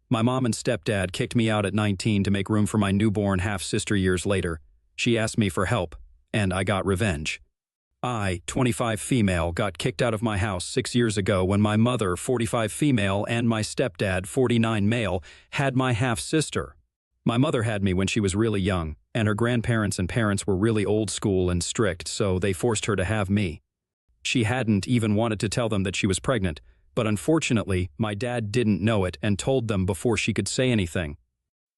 My mom and stepdad kicked me out at 19 to make room for my newborn half-sister years later. She asked me for help, and I got revenge. I, 25 female, got kicked out of my house 6 years ago when my mother, 45 female, and my stepdad, 49 male, had my half-sister. My mother had me when she was really young, and her grandparents and parents were really old school and strict, so they forced her to have me. She hadn't even wanted to tell them that she was pregnant, but unfortunately, my dad didn't know it and told them before she could say anything.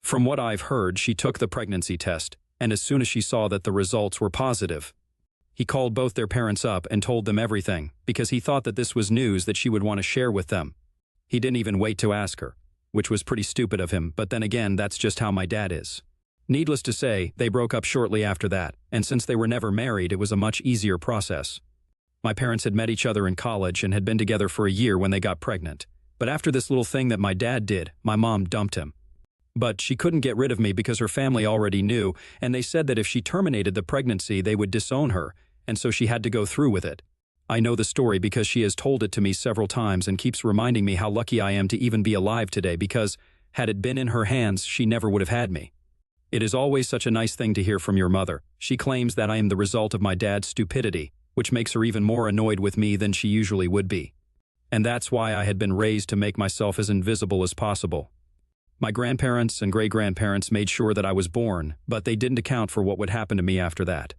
From what I've heard, she took the pregnancy test, and as soon as she saw that the results were positive, he called both their parents up and told them everything, because he thought that this was news that she would want to share with them. He didn't even wait to ask her, which was pretty stupid of him, but then again, that's just how my dad is. Needless to say, they broke up shortly after that, and since they were never married, it was a much easier process. My parents had met each other in college and had been together for a year when they got pregnant. But after this little thing that my dad did, my mom dumped him. But she couldn't get rid of me because her family already knew, and they said that if she terminated the pregnancy, they would disown her, and so she had to go through with it. I know the story because she has told it to me several times and keeps reminding me how lucky I am to even be alive today because, had it been in her hands, she never would have had me. It is always such a nice thing to hear from your mother. She claims that I am the result of my dad's stupidity, which makes her even more annoyed with me than she usually would be. And that's why I had been raised to make myself as invisible as possible. My grandparents and great-grandparents made sure that I was born, but they didn't account for what would happen to me after that.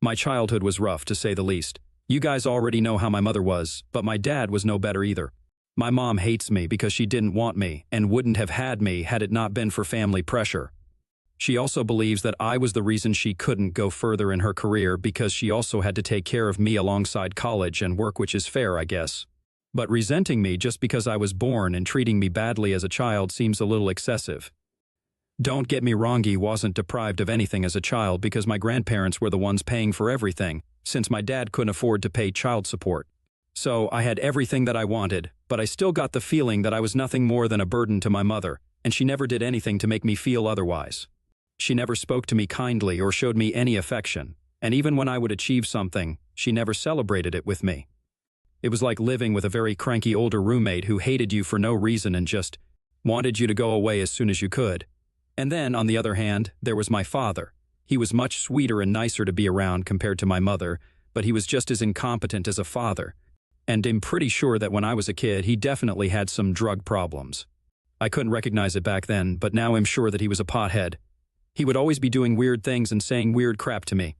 My childhood was rough, to say the least. You guys already know how my mother was, but my dad was no better either. My mom hates me because she didn't want me and wouldn't have had me had it not been for family pressure. She also believes that I was the reason she couldn't go further in her career because she also had to take care of me alongside college and work, which is fair, I guess. But resenting me just because I was born and treating me badly as a child seems a little excessive. Don't get me wrong, he wasn't deprived of anything as a child because my grandparents were the ones paying for everything, since my dad couldn't afford to pay child support. So I had everything that I wanted, but I still got the feeling that I was nothing more than a burden to my mother, and she never did anything to make me feel otherwise. She never spoke to me kindly or showed me any affection, and even when I would achieve something, she never celebrated it with me. It was like living with a very cranky older roommate who hated you for no reason and just wanted you to go away as soon as you could. And then, on the other hand, there was my father. He was much sweeter and nicer to be around compared to my mother, but he was just as incompetent as a father. And I'm pretty sure that when I was a kid, he definitely had some drug problems. I couldn't recognize it back then, but now I'm sure that he was a pothead. He would always be doing weird things and saying weird crap to me.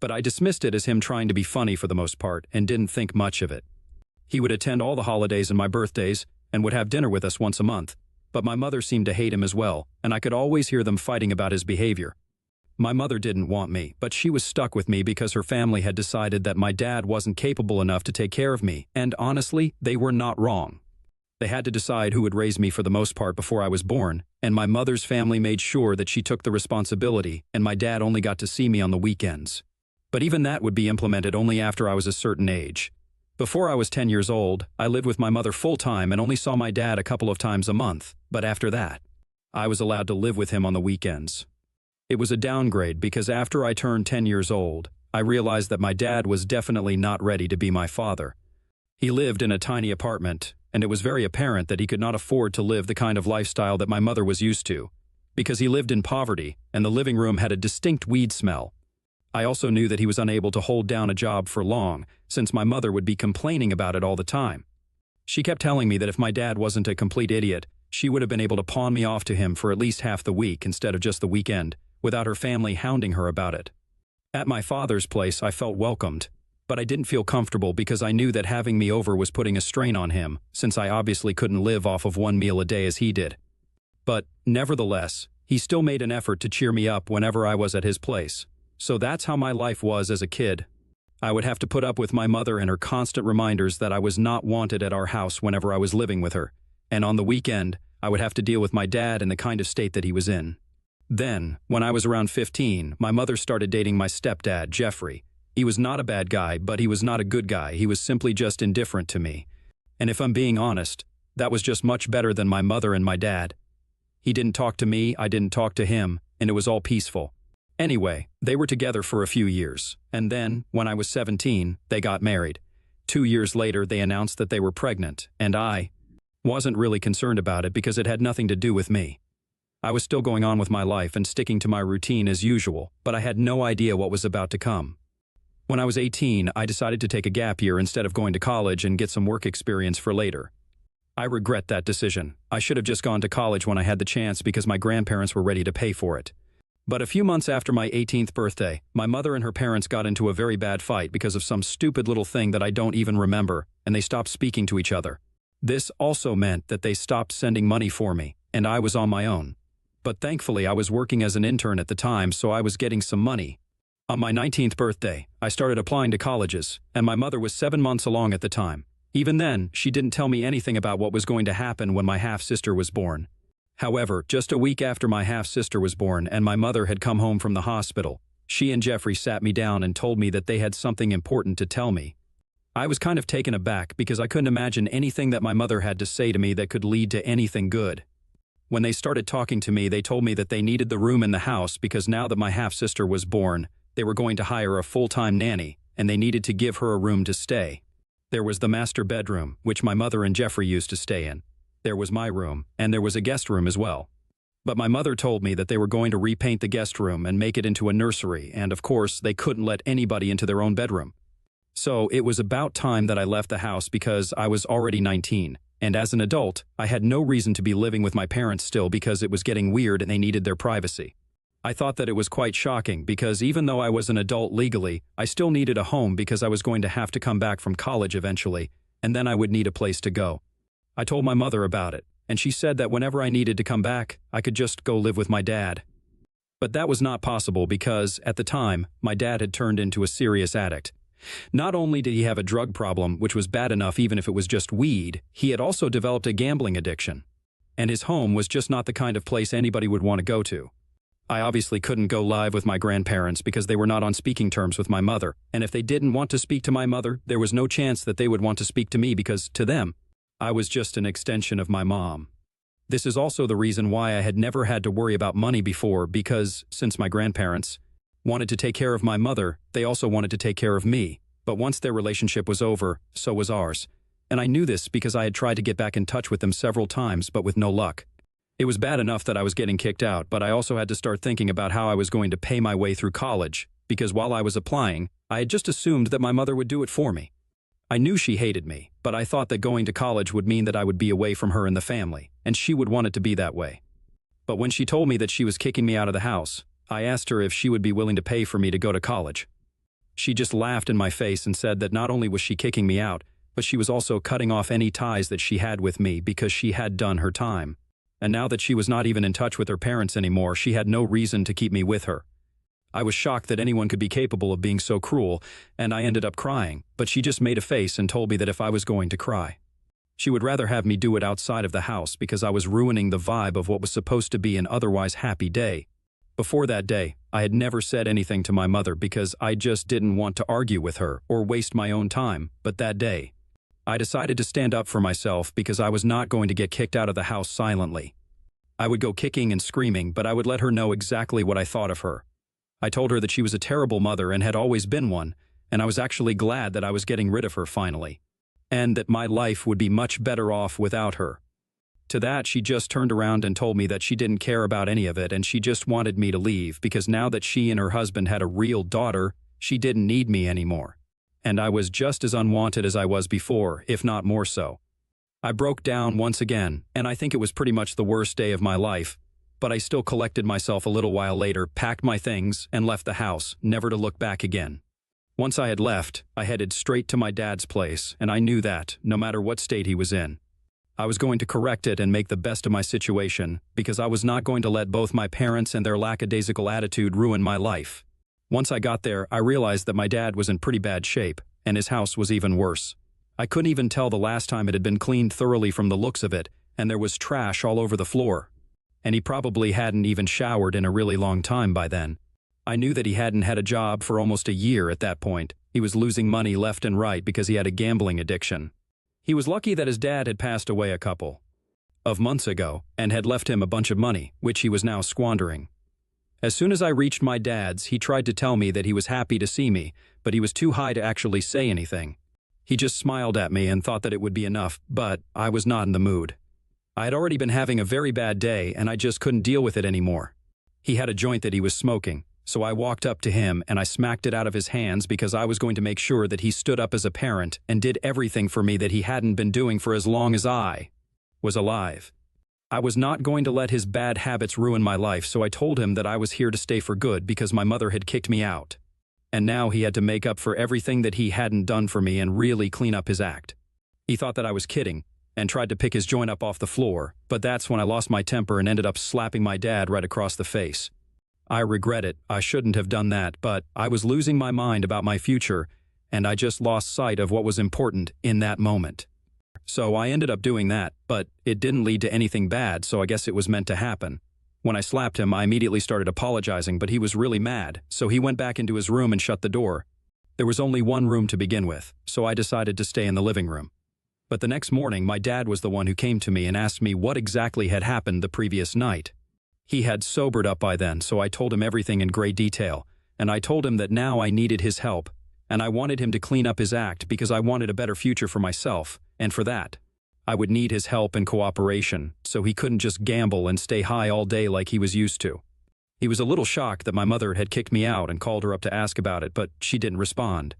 But I dismissed it as him trying to be funny for the most part and didn't think much of it. He would attend all the holidays and my birthdays and would have dinner with us once a month. But my mother seemed to hate him as well, and I could always hear them fighting about his behavior. My mother didn't want me, but she was stuck with me because her family had decided that my dad wasn't capable enough to take care of me, and honestly, they were not wrong. They had to decide who would raise me for the most part before I was born, and my mother's family made sure that she took the responsibility, and my dad only got to see me on the weekends. But even that would be implemented only after I was a certain age. Before I was 10 years old, I lived with my mother full-time and only saw my dad a couple of times a month, but after that, I was allowed to live with him on the weekends. It was a downgrade because after I turned 10 years old, I realized that my dad was definitely not ready to be my father. He lived in a tiny apartment, and it was very apparent that he could not afford to live the kind of lifestyle that my mother was used to, because he lived in poverty and the living room had a distinct weed smell. I also knew that he was unable to hold down a job for long, since my mother would be complaining about it all the time. She kept telling me that if my dad wasn't a complete idiot, she would have been able to pawn me off to him for at least half the week instead of just the weekend, without her family hounding her about it. At my father's place, I felt welcomed, but I didn't feel comfortable because I knew that having me over was putting a strain on him, since I obviously couldn't live off of one meal a day as he did. But, nevertheless, he still made an effort to cheer me up whenever I was at his place. So that's how my life was as a kid. I would have to put up with my mother and her constant reminders that I was not wanted at our house whenever I was living with her. And on the weekend, I would have to deal with my dad in the kind of state that he was in. Then, when I was around 15, my mother started dating my stepdad, Jeffrey. He was not a bad guy, but he was not a good guy. He was simply just indifferent to me. And if I'm being honest, that was just much better than my mother and my dad. He didn't talk to me, I didn't talk to him, and it was all peaceful. Anyway, they were together for a few years, and then, when I was 17, they got married. 2 years later, they announced that they were pregnant, and Wasn't really concerned about it because it had nothing to do with me. I was still going on with my life and sticking to my routine as usual, but I had no idea what was about to come. When I was 18, I decided to take a gap year instead of going to college and get some work experience for later. I regret that decision. I should have just gone to college when I had the chance because my grandparents were ready to pay for it. But a few months after my 18th birthday, my mother and her parents got into a very bad fight because of some stupid little thing that I don't even remember, and they stopped speaking to each other. This also meant that they stopped sending money for me, and I was on my own. But thankfully I was working as an intern at the time, so I was getting some money. On my 19th birthday, I started applying to colleges, and my mother was 7 months along at the time. Even then, she didn't tell me anything about what was going to happen when my half-sister was born. However, just a week after my half-sister was born and my mother had come home from the hospital, she and Jeffrey sat me down and told me that they had something important to tell me. I was kind of taken aback because I couldn't imagine anything that my mother had to say to me that could lead to anything good. When they started talking to me, they told me that they needed the room in the house because now that my half-sister was born, they were going to hire a full-time nanny, and they needed to give her a room to stay. There was the master bedroom, which my mother and Jeffrey used to stay in. There was my room, and there was a guest room as well. But my mother told me that they were going to repaint the guest room and make it into a nursery, and of course, they couldn't let anybody into their own bedroom. So it was about time that I left the house because I was already 19. And as an adult, I had no reason to be living with my parents still because it was getting weird and they needed their privacy. I thought that it was quite shocking because even though I was an adult legally, I still needed a home because I was going to have to come back from college eventually, and then I would need a place to go. I told my mother about it, and she said that whenever I needed to come back, I could just go live with my dad. But that was not possible because, at the time, my dad had turned into a serious addict. Not only did he have a drug problem, which was bad enough even if it was just weed, he had also developed a gambling addiction. And his home was just not the kind of place anybody would want to go to. I obviously couldn't go live with my grandparents because they were not on speaking terms with my mother, and if they didn't want to speak to my mother, there was no chance that they would want to speak to me because, to them, I was just an extension of my mom. This is also the reason why I had never had to worry about money before because, since my grandparents wanted to take care of my mother, they also wanted to take care of me. But once their relationship was over, so was ours. And I knew this because I had tried to get back in touch with them several times, but with no luck. It was bad enough that I was getting kicked out, but I also had to start thinking about how I was going to pay my way through college, because while I was applying, I had just assumed that my mother would do it for me. I knew she hated me, but I thought that going to college would mean that I would be away from her and the family, and she would want it to be that way. But when she told me that she was kicking me out of the house, I asked her if she would be willing to pay for me to go to college. She just laughed in my face and said that not only was she kicking me out, but she was also cutting off any ties that she had with me because she had done her time. And now that she was not even in touch with her parents anymore, she had no reason to keep me with her. I was shocked that anyone could be capable of being so cruel, and I ended up crying, but she just made a face and told me that if I was going to cry, she would rather have me do it outside of the house because I was ruining the vibe of what was supposed to be an otherwise happy day. Before that day, I had never said anything to my mother because I just didn't want to argue with her or waste my own time, but that day, I decided to stand up for myself because I was not going to get kicked out of the house silently. I would go kicking and screaming, but I would let her know exactly what I thought of her. I told her that she was a terrible mother and had always been one, and I was actually glad that I was getting rid of her finally, and that my life would be much better off without her. To that, she just turned around and told me that she didn't care about any of it and she just wanted me to leave because now that she and her husband had a real daughter, she didn't need me anymore. And I was just as unwanted as I was before, if not more so. I broke down once again, and I think it was pretty much the worst day of my life, but I still collected myself a little while later, packed my things, and left the house, never to look back again. Once I had left, I headed straight to my dad's place, and I knew that, no matter what state he was in, I was going to correct it and make the best of my situation because I was not going to let both my parents and their lackadaisical attitude ruin my life. Once I got there, I realized that my dad was in pretty bad shape, and his house was even worse. I couldn't even tell the last time it had been cleaned thoroughly from the looks of it, and there was trash all over the floor. And he probably hadn't even showered in a really long time by then. I knew that he hadn't had a job for almost a year at that point. He was losing money left and right because he had a gambling addiction. He was lucky that his dad had passed away a couple of months ago and had left him a bunch of money, which he was now squandering. As soon as I reached my dad's, he tried to tell me that he was happy to see me, but he was too high to actually say anything. He just smiled at me and thought that it would be enough, but I was not in the mood. I had already been having a very bad day and I just couldn't deal with it anymore. He had a joint that he was smoking, so I walked up to him and I smacked it out of his hands because I was going to make sure that he stood up as a parent and did everything for me that he hadn't been doing for as long as I was alive. I was not going to let his bad habits ruin my life, so I told him that I was here to stay for good because my mother had kicked me out. And now he had to make up for everything that he hadn't done for me and really clean up his act. He thought that I was kidding and tried to pick his joint up off the floor, but that's when I lost my temper and ended up slapping my dad right across the face. I regret it, I shouldn't have done that, but I was losing my mind about my future, and I just lost sight of what was important in that moment. So I ended up doing that, but it didn't lead to anything bad, so I guess it was meant to happen. When I slapped him, I immediately started apologizing, but he was really mad, so he went back into his room and shut the door. There was only one room to begin with, so I decided to stay in the living room. But the next morning, my dad was the one who came to me and asked me what exactly had happened the previous night. He had sobered up by then, so I told him everything in great detail, and I told him that now I needed his help, and I wanted him to clean up his act because I wanted a better future for myself, and for that, I would need his help and cooperation, so he couldn't just gamble and stay high all day like he was used to. He was a little shocked that my mother had kicked me out and called her up to ask about it, but she didn't respond.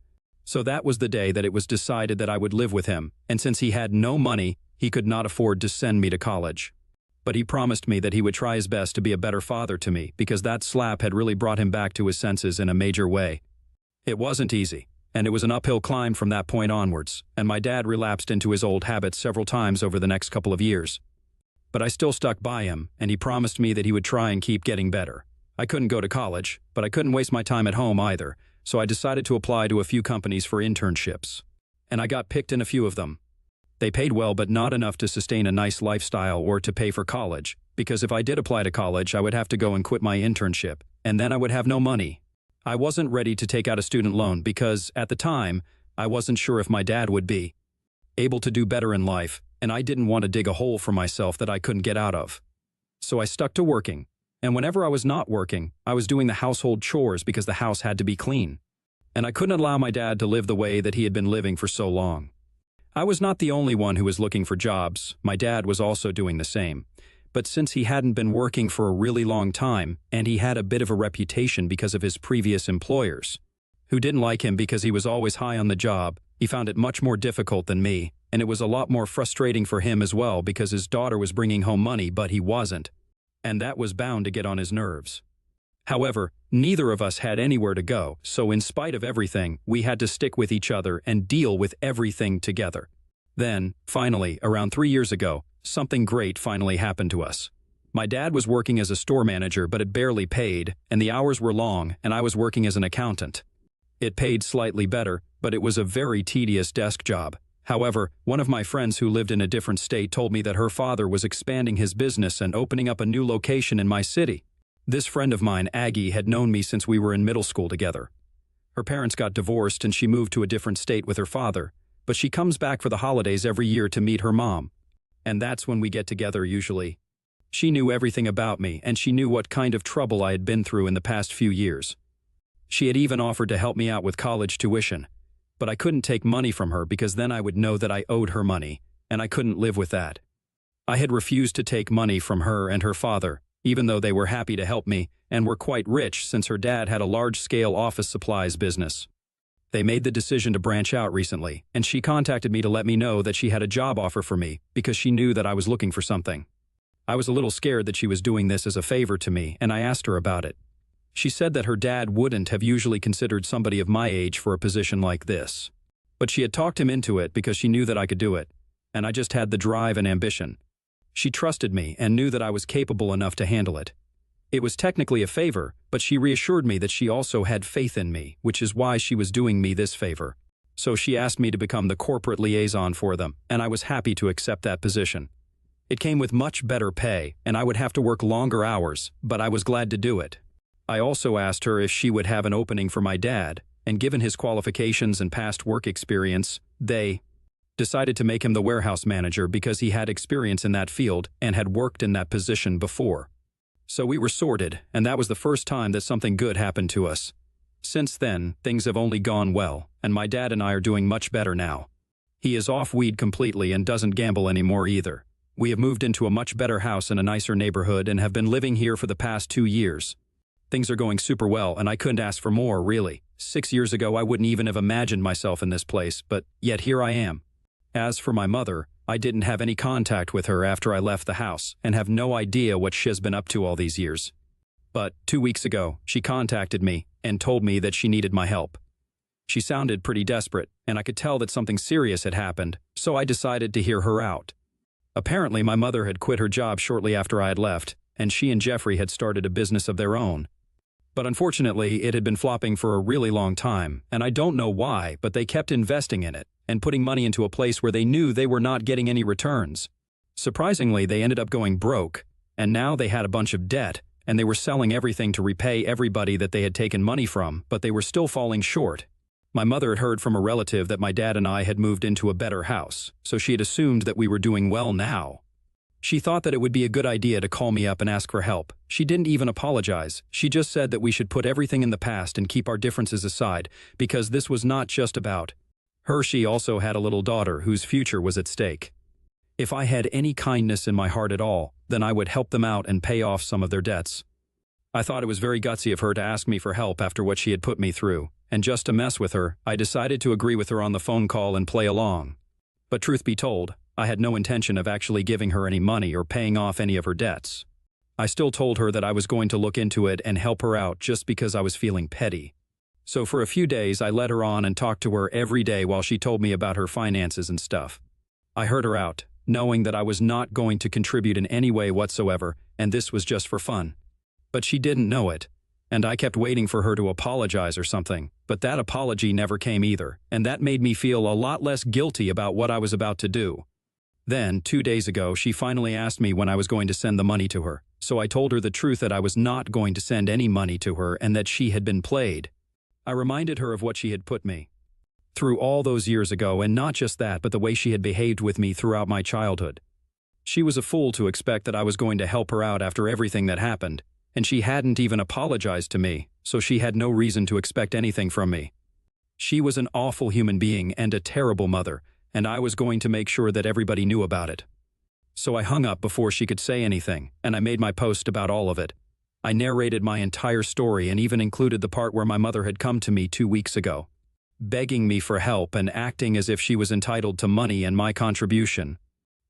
So that was the day that it was decided that I would live with him, and since he had no money, he could not afford to send me to college. But he promised me that he would try his best to be a better father to me because that slap had really brought him back to his senses in a major way. It wasn't easy, and it was an uphill climb from that point onwards, and my dad relapsed into his old habits several times over the next couple of years. But I still stuck by him, and he promised me that he would try and keep getting better. I couldn't go to college, but I couldn't waste my time at home either, so I decided to apply to a few companies for internships. And I got picked in a few of them. They paid well, but not enough to sustain a nice lifestyle or to pay for college, because if I did apply to college, I would have to go and quit my internship, and then I would have no money. I wasn't ready to take out a student loan because, at the time, I wasn't sure if my dad would be able to do better in life, and I didn't want to dig a hole for myself that I couldn't get out of. So I stuck to working, and whenever I was not working, I was doing the household chores because the house had to be clean. And I couldn't allow my dad to live the way that he had been living for so long. I was not the only one who was looking for jobs. My dad was also doing the same. But since he hadn't been working for a really long time, and he had a bit of a reputation because of his previous employers, who didn't like him because he was always high on the job, he found it much more difficult than me, and it was a lot more frustrating for him as well because his daughter was bringing home money but he wasn't, and that was bound to get on his nerves. However, neither of us had anywhere to go, so in spite of everything, we had to stick with each other and deal with everything together. Then, finally, around 3 years ago, something great finally happened to us. My dad was working as a store manager, but it barely paid, and the hours were long, and I was working as an accountant. It paid slightly better, but it was a very tedious desk job. However, one of my friends who lived in a different state told me that her father was expanding his business and opening up a new location in my city. This friend of mine, Aggie, had known me since we were in middle school together. Her parents got divorced and she moved to a different state with her father, but she comes back for the holidays every year to meet her mom. And that's when we get together usually. She knew everything about me, and she knew what kind of trouble I had been through in the past few years. She had even offered to help me out with college tuition, but I couldn't take money from her because then I would know that I owed her money, and I couldn't live with that. I had refused to take money from her and her father, even though they were happy to help me and were quite rich since her dad had a large-scale office supplies business. They made the decision to branch out recently, and she contacted me to let me know that she had a job offer for me because she knew that I was looking for something. I was a little scared that she was doing this as a favor to me, and I asked her about it. She said that her dad wouldn't have usually considered somebody of my age for a position like this. But she had talked him into it because she knew that I could do it, and I just had the drive and ambition. She trusted me and knew that I was capable enough to handle it. It was technically a favor, but she reassured me that she also had faith in me, which is why she was doing me this favor. So she asked me to become the corporate liaison for them, and I was happy to accept that position. It came with much better pay, and I would have to work longer hours, but I was glad to do it. I also asked her if she would have an opening for my dad, and given his qualifications and past work experience, they decided to make him the warehouse manager because he had experience in that field and had worked in that position before. So we were sorted, and that was the first time that something good happened to us. Since then, things have only gone well, and my dad and I are doing much better now. He is off weed completely and doesn't gamble anymore either. We have moved into a much better house in a nicer neighborhood and have been living here for the past 2 years. Things are going super well, and I couldn't ask for more, really. 6 years ago, I wouldn't even have imagined myself in this place, but yet here I am. As for my mother, I didn't have any contact with her after I left the house and have no idea what she's been up to all these years. But 2 weeks ago, she contacted me and told me that she needed my help. She sounded pretty desperate, and I could tell that something serious had happened, so I decided to hear her out. Apparently, my mother had quit her job shortly after I had left, and she and Jeffrey had started a business of their own. But unfortunately, it had been flopping for a really long time, and I don't know why, but they kept investing in it and putting money into a place where they knew they were not getting any returns. Surprisingly, they ended up going broke, and now they had a bunch of debt, and they were selling everything to repay everybody that they had taken money from, but they were still falling short. My mother had heard from a relative that my dad and I had moved into a better house, so she had assumed that we were doing well now. She thought that it would be a good idea to call me up and ask for help. She didn't even apologize. She just said that we should put everything in the past and keep our differences aside, because this was not just about her. She also had a little daughter whose future was at stake. If I had any kindness in my heart at all, then I would help them out and pay off some of their debts. I thought it was very gutsy of her to ask me for help after what she had put me through, and just to mess with her, I decided to agree with her on the phone call and play along. But truth be told, I had no intention of actually giving her any money or paying off any of her debts. I still told her that I was going to look into it and help her out just because I was feeling petty. So for a few days, I led her on and talked to her every day while she told me about her finances and stuff. I heard her out, knowing that I was not going to contribute in any way whatsoever, and this was just for fun. But she didn't know it, and I kept waiting for her to apologize or something, but that apology never came either, and that made me feel a lot less guilty about what I was about to do. Then, 2 days ago, she finally asked me when I was going to send the money to her, so I told her the truth that I was not going to send any money to her and that she had been played. I reminded her of what she had put me through all those years ago, and not just that, but the way she had behaved with me throughout my childhood. She was a fool to expect that I was going to help her out after everything that happened, and she hadn't even apologized to me, so she had no reason to expect anything from me. She was an awful human being and a terrible mother, and I was going to make sure that everybody knew about it. So I hung up before she could say anything, and I made my post about all of it. I narrated my entire story and even included the part where my mother had come to me 2 weeks ago, begging me for help and acting as if she was entitled to money and my contribution.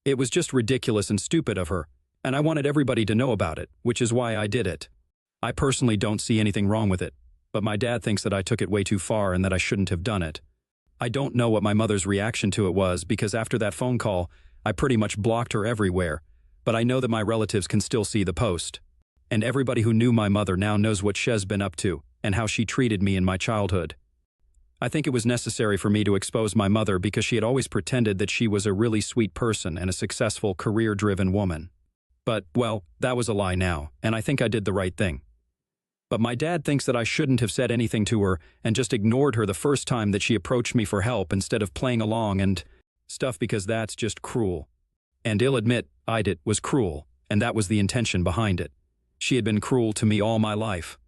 It was just ridiculous and stupid of her, and I wanted everybody to know about it, which is why I did it. I personally don't see anything wrong with it, but my dad thinks that I took it way too far and that I shouldn't have done it. I don't know what my mother's reaction to it was, because after that phone call, I pretty much blocked her everywhere, but I know that my relatives can still see the post. And everybody who knew my mother now knows what she's been up to and how she treated me in my childhood. I think it was necessary for me to expose my mother because she had always pretended that she was a really sweet person and a successful, career-driven woman. But, well, that was a lie now, and I think I did the right thing. But my dad thinks that I shouldn't have said anything to her and just ignored her the first time that she approached me for help instead of playing along and stuff, because that's just cruel. And I'll admit, it was cruel, and that was the intention behind it. She had been cruel to me all my life.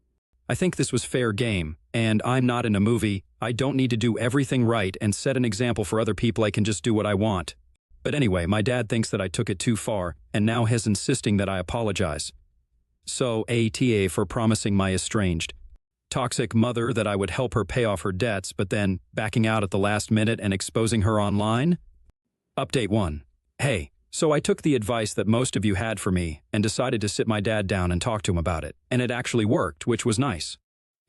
I think this was fair game, and I'm not in a movie. I don't need to do everything right and set an example for other people. I can just do what I want. But anyway, my dad thinks that I took it too far, and now he's insisting that I apologize. So, ATA for promising my estranged, toxic mother that I would help her pay off her debts, but then backing out at the last minute and exposing her online? Update 1. Hey, so I took the advice that most of you had for me and decided to sit my dad down and talk to him about it, and it actually worked, which was nice.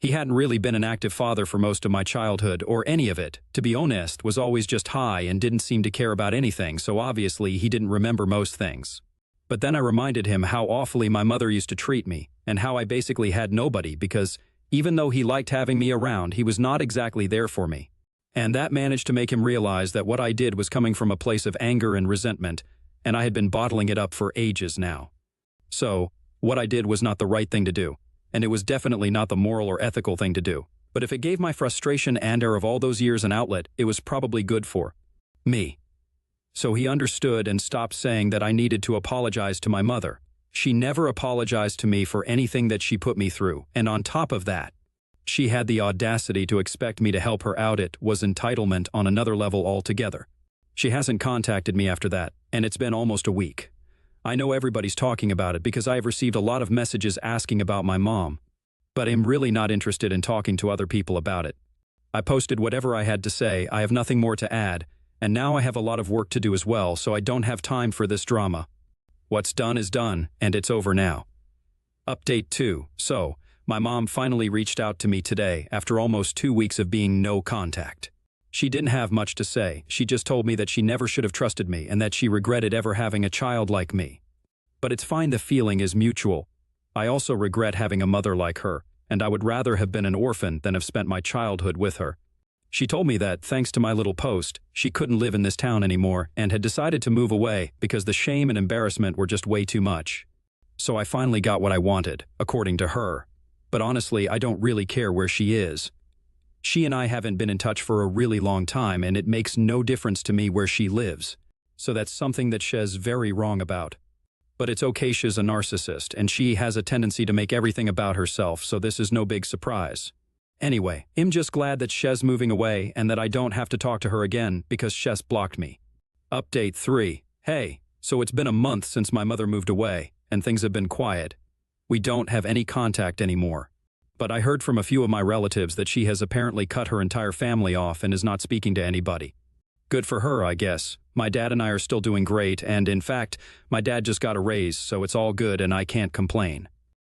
He hadn't really been an active father for most of my childhood, or any of it, to be honest, was always just high and didn't seem to care about anything, so obviously he didn't remember most things. But then I reminded him how awfully my mother used to treat me, and how I basically had nobody because, even though he liked having me around, he was not exactly there for me. And that managed to make him realize that what I did was coming from a place of anger and resentment, and I had been bottling it up for ages now. So, what I did was not the right thing to do, and it was definitely not the moral or ethical thing to do. But if it gave my frustration and anger of all those years an outlet, it was probably good for me. So he understood and stopped saying that I needed to apologize to my mother. She never apologized to me for anything that she put me through, and on top of that, she had the audacity to expect me to help her out. It was entitlement on another level altogether. She hasn't contacted me after that, and it's been almost a week. I know everybody's talking about it because I have received a lot of messages asking about my mom, but I'm really not interested in talking to other people about it. I posted whatever I had to say, I have nothing more to add, and now I have a lot of work to do as well, so I don't have time for this drama. What's done is done, and it's over now. Update 2. So, my mom finally reached out to me today after almost 2 weeks of being no contact. She didn't have much to say, she just told me that she never should have trusted me and that she regretted ever having a child like me. But it's fine, the feeling is mutual. I also regret having a mother like her, and I would rather have been an orphan than have spent my childhood with her. She told me that, thanks to my little post, she couldn't live in this town anymore and had decided to move away because the shame and embarrassment were just way too much. So I finally got what I wanted, according to her. But honestly, I don't really care where she is. She and I haven't been in touch for a really long time, and it makes no difference to me where she lives. So that's something that she's very wrong about. But it's okay, she's a narcissist, and she has a tendency to make everything about herself, so this is no big surprise. Anyway, I'm just glad that she's moving away and that I don't have to talk to her again because she's blocked me. Update 3. Hey, so it's been a month since my mother moved away, and things have been quiet. We don't have any contact anymore. But I heard from a few of my relatives that she has apparently cut her entire family off and is not speaking to anybody. Good for her, I guess. My dad and I are still doing great, and in fact, my dad just got a raise, so it's all good and I can't complain.